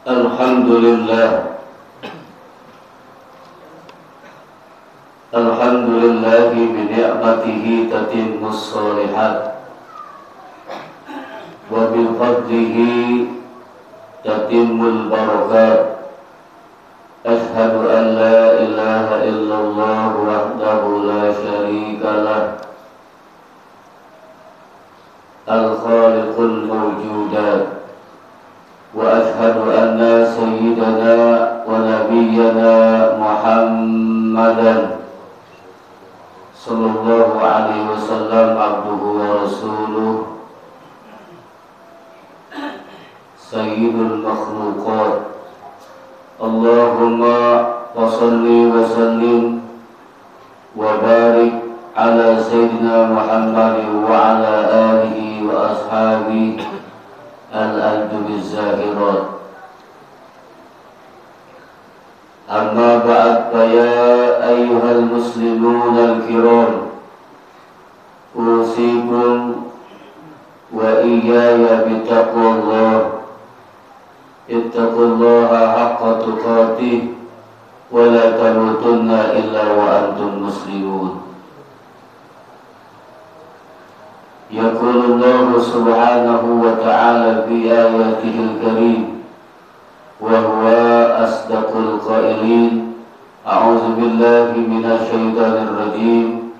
Alhamdulillah, alhamdulillahi bi ni'matihi tatimmus shalihat wa bi fadlihi tatimmul barakat. Ashhadu an la ilaha illallah wahdahu la syarika lah, al-khaliqul mawjudat. وأشهد أن سيدنا ونبينا محمدا صلى الله عليه وسلم عبده ورسوله سيد المخلوقات. اللهم وصل وسلم وبارك على سيدنا محمد وعلى آله وأصحابه الأنجم الزاهرات. أما بعد، فيا أيها المسلمون الكرام، أوصيكم وإياي بتقوى الله. اتقوا الله حق تقاته ولا تموتن إلا وأنتم مسلمون. يقول الله سبحانه وتعالى في آياته الكريم وهو أصدق القائلين: أعوذ بالله من الشيطان الرجيم،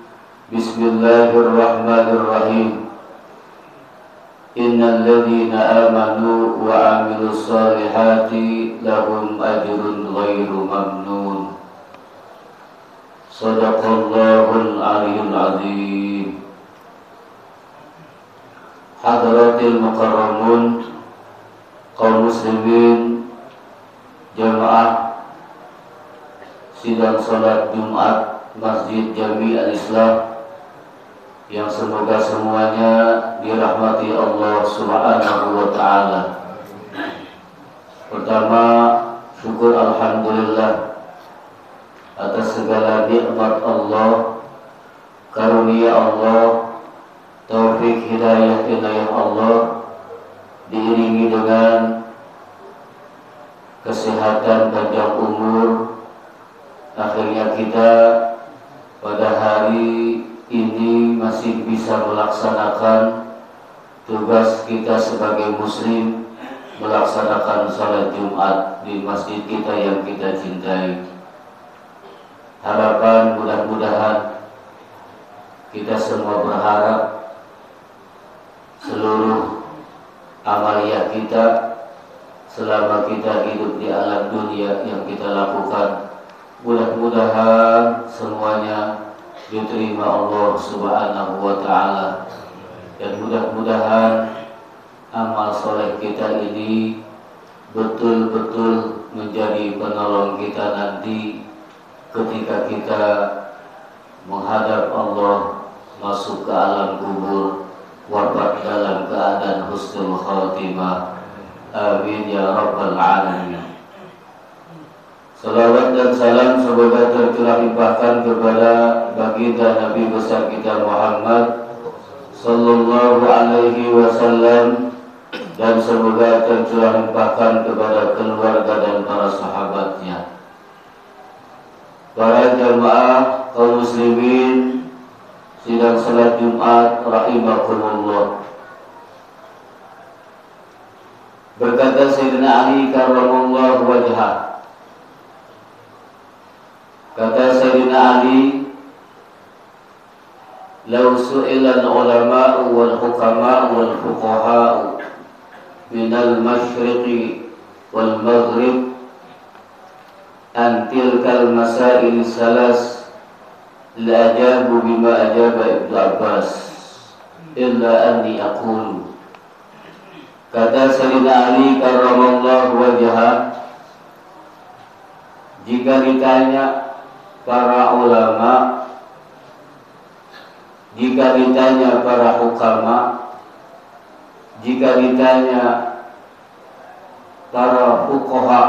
بسم الله الرحمن الرحيم، إن الذين آمنوا وعملوا الصالحات لهم أجر غير ممنون. صدق الله العلي العظيم. Hadratil mukarramun, kaum muslimin, jamaah sidang salat Jumat Masjid Jami Al-Islam yang semoga semuanya dirahmati Allah Subhanahu wa ta'ala. Pertama, syukur alhamdulillah atas segala nikmat Allah, karunia Allah, taufik hidayah Allah, diiringi dengan kesehatan panjang umur. Akhirnya kita pada hari ini masih bisa melaksanakan tugas kita sebagai muslim, melaksanakan salat Jumat di masjid kita yang kita cintai. Harapan mudah-mudahan kita semua berharap seluruh amaliyah kita selama kita hidup di alam dunia yang kita lakukan, mudah-mudahan semuanya diterima Allah Subhanahu wa ta'ala, dan mudah-mudahan amal soleh kita ini betul-betul menjadi penolong kita nanti ketika kita menghadap Allah, masuk ke alam kubur, wafat dalam keadaan husnul khatimah. Amin ya rabbal alamin. Salawat dan salam semoga tercurah limpahkan kepada baginda Nabi besar kita Muhammad sallallahu alaihi wasallam, dan semoga tercurah limpahkan kepada keluarga dan para sahabatnya. Para jamaah kaum muslimin sidang salat Jumat rahimakumullah. Berkata Sayyidina Ali karramallahu wajhah, kata Sayyidina Ali, "Law su'ila al-ulama'u wal hukama'u wal fuqaha'u min al-masyriqi wal maghrib an tilkal masail salas la ajabu bima ajaba Ibnu Abbas illa anni aqulu." Kata Sayyidina Ali karramallahu wajhah, jika ditanya para ulama, jika ditanya para hukama, jika ditanya para fuqaha,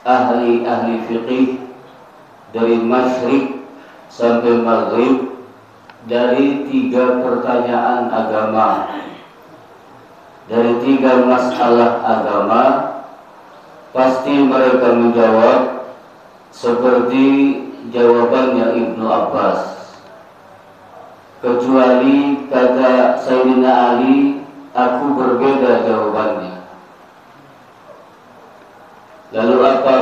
ahli-ahli fiqih dari masyrik sampai maghrib, dari 3 pertanyaan agama, dari 3 masalah agama, Pasti mereka menjawab seperti jawabannya Ibnu Abbas, kecuali kata Sayyidina Ali, aku berbeda jawabannya. Lalu apa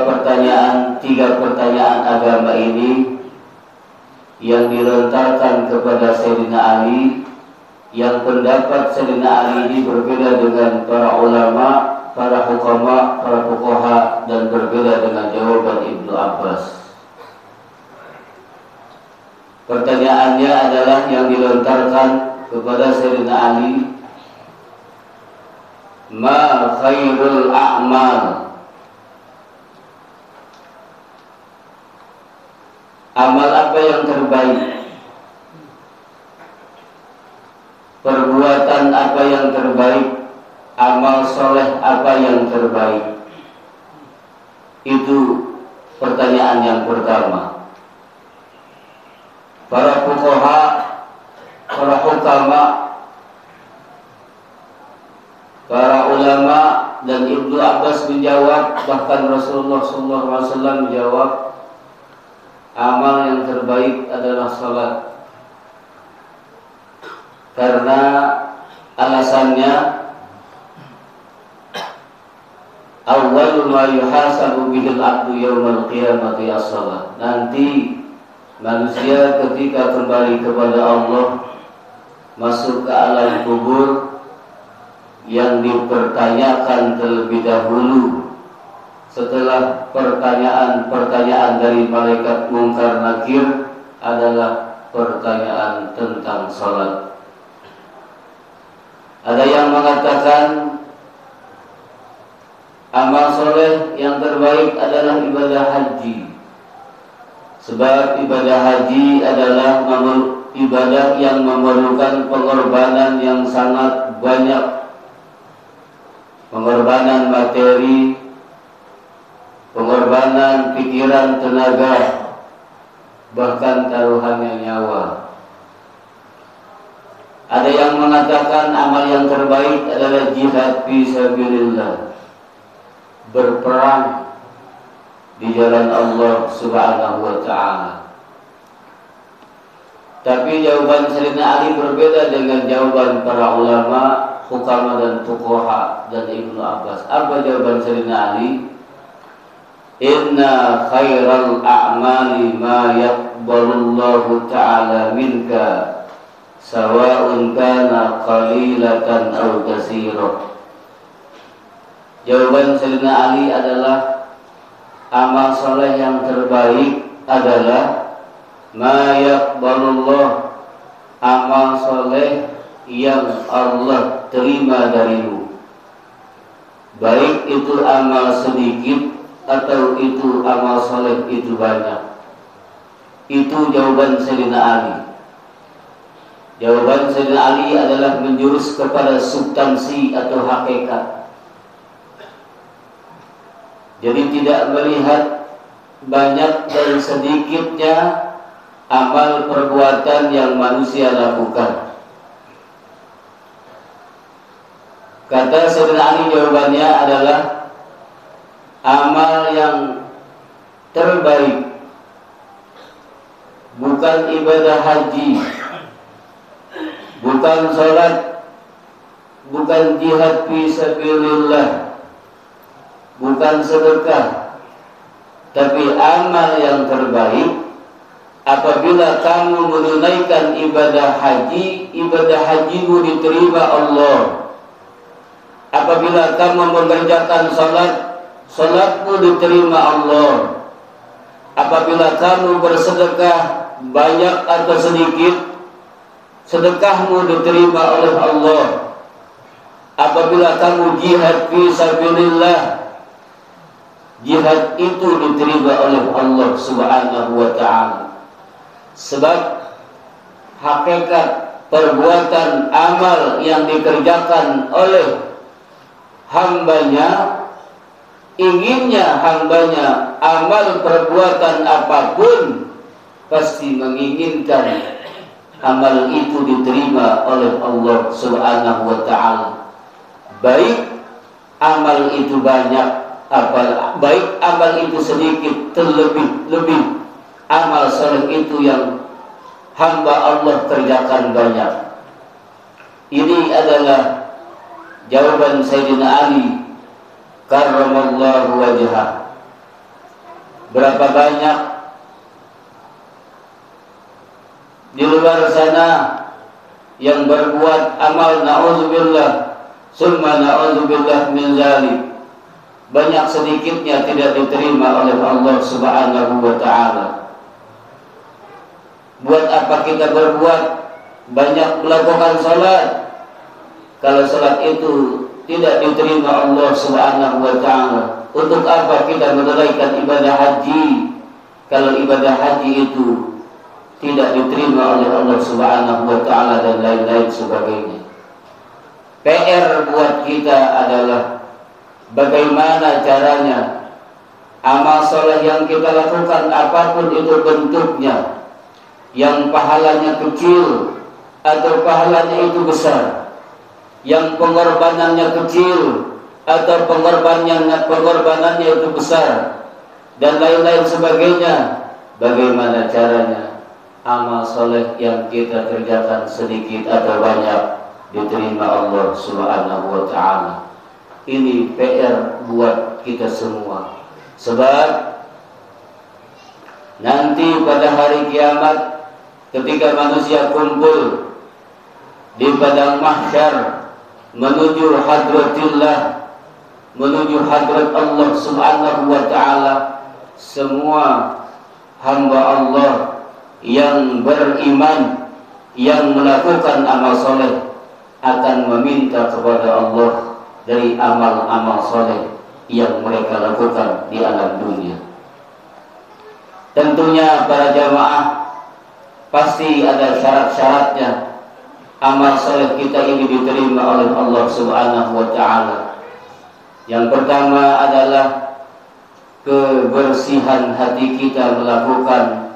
tiga pertanyaan agama ini yang dilontarkan kepada Sayyidina Ali, yang pendapat Sayyidina Ali ini berbeda dengan para ulama, para hukama, para fuqaha, dan berbeda dengan jawaban Ibnu Abbas. Pertanyaannya adalah yang dilontarkan kepada Sayyidina Ali, ma khairul a'mal, amal apa yang terbaik, perbuatan apa yang terbaik, amal soleh apa yang terbaik. Itu pertanyaan yang pertama. Para fuqaha, para hukama, para ulama dan Ibnu Abbas menjawab, bahkan Rasulullah SAW menjawab, amal yang terbaik adalah salat. Karena alasannya, awwalu ma yuhasabu bihil abdu yawmal qiyamati as-salat. Nanti manusia ketika kembali kepada Allah, masuk ke alam kubur, yang dipertanyakan terlebih dahulu setelah pertanyaan dari malaikat Munkar Nakir adalah pertanyaan tentang salat. Ada yang mengatakan amal soleh yang terbaik adalah ibadah haji, sebab ibadah haji adalah ibadah yang memerlukan pengorbanan yang sangat banyak, pengorbanan materi, pengorbanan pikiran, tenaga, bahkan taruhannya nyawa. Ada yang mengatakan amal yang terbaik adalah jihad fi sabilillah, berperang di jalan Allah Subhanahu wa ta'ala. Tapi jawaban Sayyidina Ali berbeda dengan jawaban para ulama, hukama dan fuqaha dan Ibnu Abbas. Apa jawaban Sayyidina Ali? Inna khairal a'mali ma yaqbalullahu ta'ala minka sawa'un kana qalilatan aw katsirah. Jawaban Sayyidina Ali adalah amal soleh yang terbaik adalah ma yaqbalullah, amal soleh yang Allah terima darimu, baik itu amal sedikit atau itu amal soleh itu banyak. Itu jawaban Sayyidina Ali. Jawaban Sayyidina Ali adalah menjurus kepada substansi atau hakikat. Jadi tidak melihat banyak dan sedikitnya amal perbuatan yang manusia lakukan. Kata Sayyidina Ali, jawabannya adalah amal yang terbaik bukan ibadah haji, bukan sholat, bukan jihad fi sabilillah, bukan sedekah, tapi amal yang terbaik apabila kamu menunaikan ibadah haji, ibadah hajimu diterima Allah. Apabila kamu mengerjakan salat, salatmu diterima Allah. Apabila kamu bersedekah banyak atau sedikit, sedekahmu diterima oleh Allah. Apabila kamu jihad fi sabilillah, jihad itu diterima oleh Allah Subhanahu wa ta'ala. Sebab hakikat perbuatan amal yang dikerjakan oleh hambanya, inginnya hambanya amal perbuatan apapun pasti menginginkan amal itu diterima oleh Allah Subhanahu wa ta'ala, baik amal itu banyak baik amal itu sedikit, terlebih amal soleh itu yang hamba Allah kerjakan banyak. Ini adalah jawaban Sayyidina Ali karramallahu wajhah. Berapa banyak di luar sana yang berbuat amal na'udzubillah summa na'udzubillah min zalik, banyak sedikitnya tidak diterima oleh Allah Subhanahu wa ta'ala. Buat apa kita berbuat banyak melakukan salat kalau salat itu tidak diterima Allah Subhanahu wa ta'ala? Untuk apa kita menunaikan ibadah haji kalau ibadah haji itu tidak diterima oleh Allah Subhanahu wa ta'ala dan lain-lain sebagainya? PR buat kita adalah bagaimana caranya amal soleh yang kita lakukan, apapun itu bentuknya, yang pahalanya kecil atau pahalanya itu besar, yang pengorbanannya kecil atau pengorbanannya itu besar, dan lain-lain sebagainya, bagaimana caranya amal soleh yang kita kerjakan sedikit atau banyak diterima Allah Subhanahu wa ta'ala. Ini PR buat kita semua. Sebab nanti pada hari kiamat ketika manusia kumpul di padang mahsyar menuju hadratillah, menuju hadrat Allah Subhanahu wa ta'ala, semua hamba Allah yang beriman, yang melakukan amal soleh akan meminta kepada Allah dari amal-amal soleh yang mereka lakukan di alam dunia. Tentunya para jamaah pasti ada syarat-syaratnya amal soleh kita ini diterima oleh Allah Subhanahu wa ta'ala. Yang pertama adalah kebersihan hati kita melakukan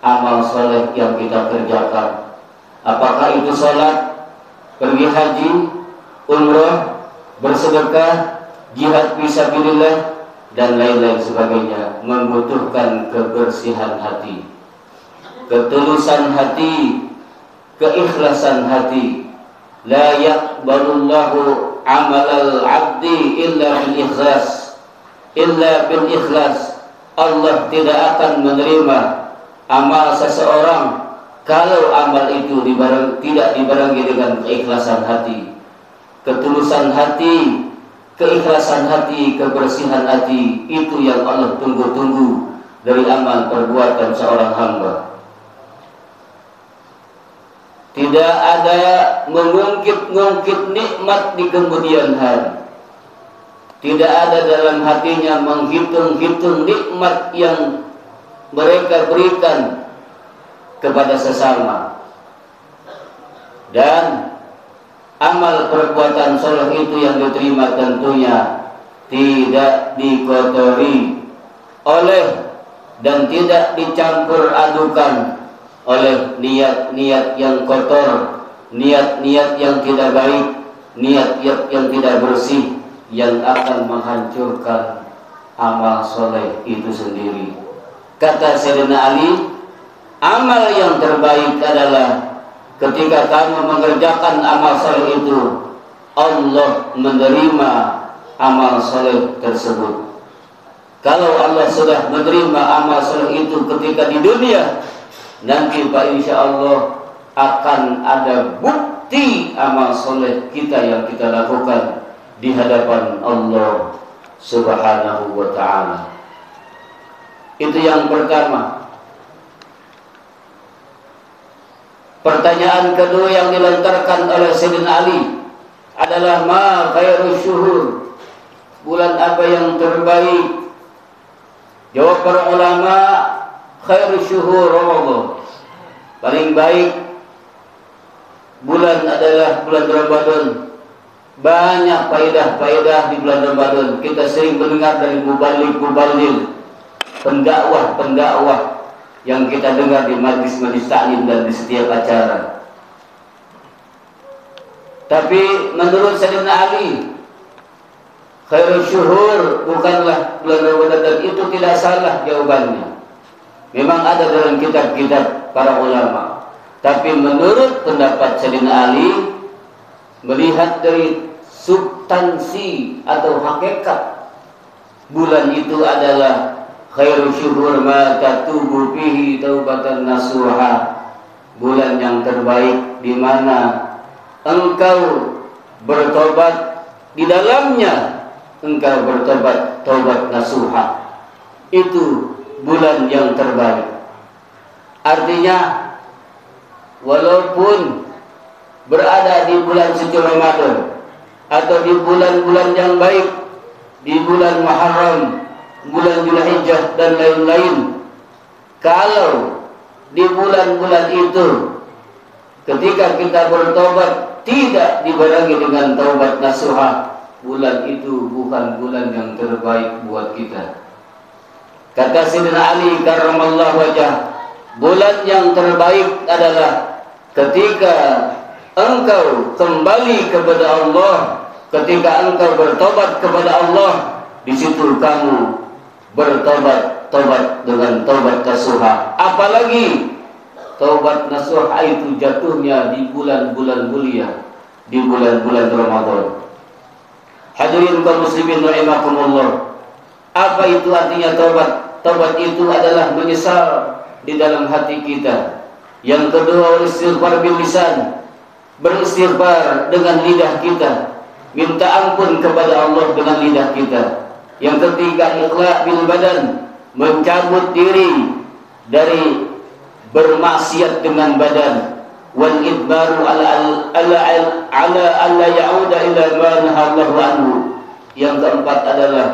amal soleh yang kita kerjakan. Apakah itu salat, pergi haji, umrah, bersedekah, jihad fisabilillah, dan lain-lain sebagainya, membutuhkan kebersihan hati, ketulusan hati, keikhlasan hati. La yaqbalullahu amalal abdi illa bil ikhlas, illa bil ikhlas. Allah tidak akan menerima amal seseorang kalau amal itu tidak dibarengi dengan keikhlasan hati, ketulusan hati, keikhlasan hati, kebersihan hati. Itu yang Allah tunggu-tunggu dari amal perbuatan seorang hamba. Tidak ada mengungkit-ungkit nikmat di kemudian hari. Tidak ada dalam hatinya menghitung-hitung nikmat yang mereka berikan kepada sesama. Dan amal perbuatan soleh itu yang diterima tentunya tidak dikotori oleh dan tidak dicampur adukan oleh niat-niat yang kotor, niat-niat yang tidak baik, niat-niat yang tidak bersih, yang akan menghancurkan amal soleh itu sendiri. Kata Sayyidina Ali, amal yang terbaik adalah ketika kamu mengerjakan amal soleh itu, Allah menerima amal soleh tersebut. Kalau Allah sudah menerima amal soleh itu ketika di dunia, nanti Pak insya Allah akan ada bukti amal soleh kita yang kita lakukan di hadapan Allah Subhanahu wa ta'ala. Itu yang pertama. Pertanyaan kedua yang dilontarkan oleh Sayyidina Ali adalah ma khairu syuhur, bulan apa yang terbaik? Jawab para ulama, khairu syuhur Ramadan. Paling baik bulan adalah bulan Ramadan. Banyak faedah-faedah di bulan Ramadan. Kita sering mendengar dari mubalik-mubalil, pendakwah-pendakwah yang kita dengar di majlis-majlis taklim dan di setiap acara. Tapi menurut Sayyidina Ali, Khairul syuhur bukanlah bulan Ramadan, dan itu tidak salah jawabannya. Memang ada dalam kitab-kitab para ulama. Tapi menurut pendapat Sayyidina Ali, melihat dari substansi atau hakikat, bulan itu adalah khairul syuhur ma tatubu fihi taubatan nasuha. Bulan yang terbaik di mana engkau bertobat, di dalamnya engkau bertobat taubat nasuha. Itu bulan yang terbaik. Artinya walaupun berada di bulan suci Ramadan atau di bulan-bulan yang baik, di bulan Muharram, bulan Dzulhijjah dan lain-lain, kalau di bulan-bulan itu ketika kita bertobat tidak dibarengi dengan taubat nasuha, bulan itu bukan bulan yang terbaik buat kita. Kata Sayyidina Ali karramallahu wajhah, bulan yang terbaik adalah ketika engkau kembali kepada Allah, ketika engkau bertobat kepada Allah, di situ kamu bertobat dengan taubat nasuha. Apalagi taubat nasuha itu jatuhnya di bulan-bulan mulia, di bulan-bulan Ramadan. Hadirin kaum muslimin rahimakumullah. Apa itu artinya taubat? Taubat itu adalah menyesal di dalam hati kita. Yang kedua, istighfar bil lisan, beristighfar dengan lidah kita, minta ampun kepada Allah dengan lidah kita. Yang ketiga, ikhla' bil badan, mencabut diri dari bermaksiat dengan badan. Wal idbaru ala alla ya'uda ila ma nahallahu anhu. Yang keempat adalah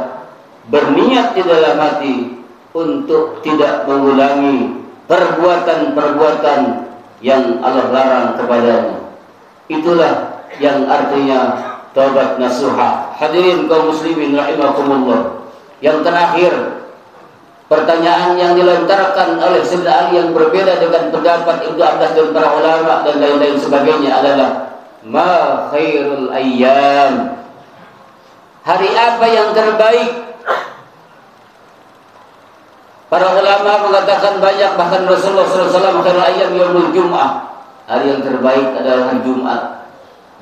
berniat di dalam hati untuk tidak mengulangi perbuatan-perbuatan yang Allah larang kepadanya. Itulah yang artinya taubat nasuha. Hadirin kaum muslimin rahimakumullah. Yang terakhir, pertanyaan yang dilontarkan oleh Sayyidina Ali yang berbeda dengan pendapat Ibnu Abbas dan para ulama dan lain-lain sebagainya adalah ma khairul ayyam. Hari apa yang terbaik? Para ulama mengatakan banyak, bahkan Rasulullah SAW khairul ayyam yaumul jum'ah. Hari yang terbaik adalah hari Jumat,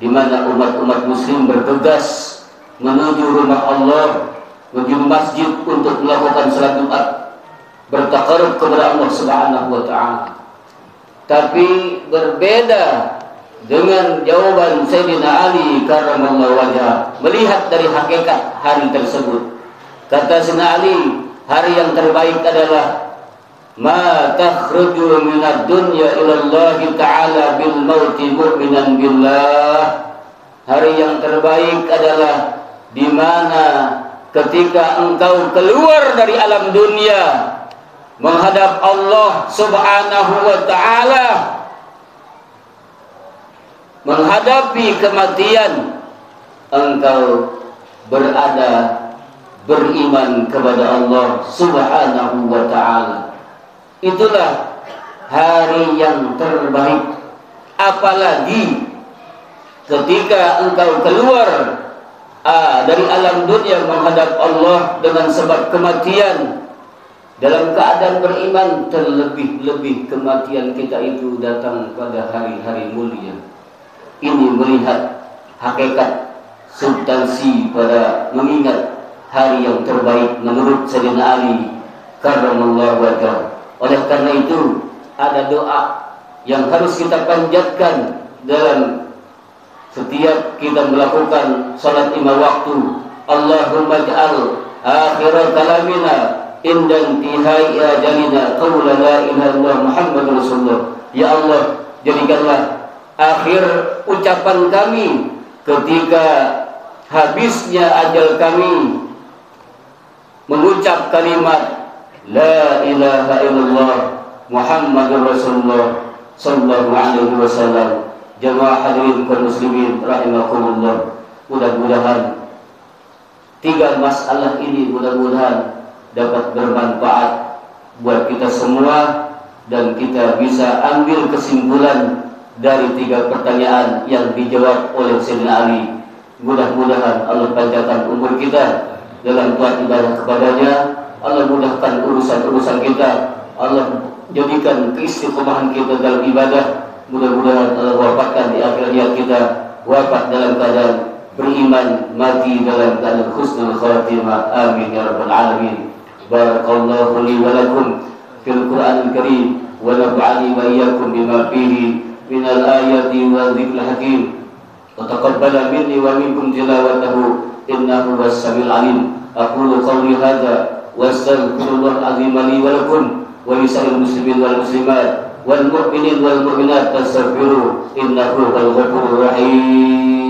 di mana umat-umat muslim bergegas menuju rumah Allah, menuju masjid untuk melakukan salat Jumat, bertaqarrub kepada Allah Subhanahu wa taala. Tapi berbeda dengan jawaban Sayyidina Ali karramallahu wajhah, melihat dari hakikat hari tersebut. Kata Sayyidina Ali, hari yang terbaik adalah ma takhruju minad dunya ila Allah ta'ala bil mauti mu'minan billah. Hari yang terbaik adalah di mana ketika engkau keluar dari alam dunia menghadap Allah Subhanahu wa taala, menghadapi kematian, engkau berada beriman kepada Allah Subhanahu wa taala. Itulah hari yang terbaik. Apalagi ketika engkau keluar dari alam dunia menghadap Allah dengan sebab kematian dalam keadaan beriman, terlebih-lebih kematian kita itu datang pada hari-hari mulia. Ini melihat hakikat substansi pada mengingat hari yang terbaik menurut Sayyidina Ali karramallahu wajhah. Oleh karena itu ada doa yang harus kita panjatkan dalam setiap kita melakukan salat 5 waktu. Allahumma ja'al akhir kalamina indan tihai ajalina qawla la ilaha illallah Muhammadur Rasulullah. Ya Allah, jadikanlah akhir ucapan kami ketika habisnya ajal kami mengucap kalimat la ilaha illallah Muhammadur Rasulullah sallallahu alaihi wasallam. Jemaah hadirin kaum muslimin rahimakumullah, mudah-mudahan 3 masalah ini mudah-mudahan dapat bermanfaat buat kita semua, dan kita bisa ambil kesimpulan dari 3 pertanyaan yang dijawab oleh Sayyidina Ali. Mudah-mudahan Allah panjangkan umur kita dalam buat ibadah kepadanya. Allah mudahkan urusan-urusan kita. Allah jadikan keistiqomahan kita dalam ibadah. Mudah-mudahan Allah wafatkan di akhir hayat kita, wafat dalam keadaan beriman, mati dalam keadaan husnul khatimah. Amin ya rabbal alamin. Barakallahu li wa lakum fil Qur'anil Karim wa nafa'ani wa iyyakum bima fihi minal ayati wa dzikril hakim. Wa taqabbala minni wa minkum tilawatahu innahu was-sami'ul alim. Aqulu qawli hadza wa astaghfirullahal azim li wa lakum wa lisa'il muslimin wal muslimat wal mu'minin wal mu'minat fastaghfiruhu innahu huwal ghafurur rahim.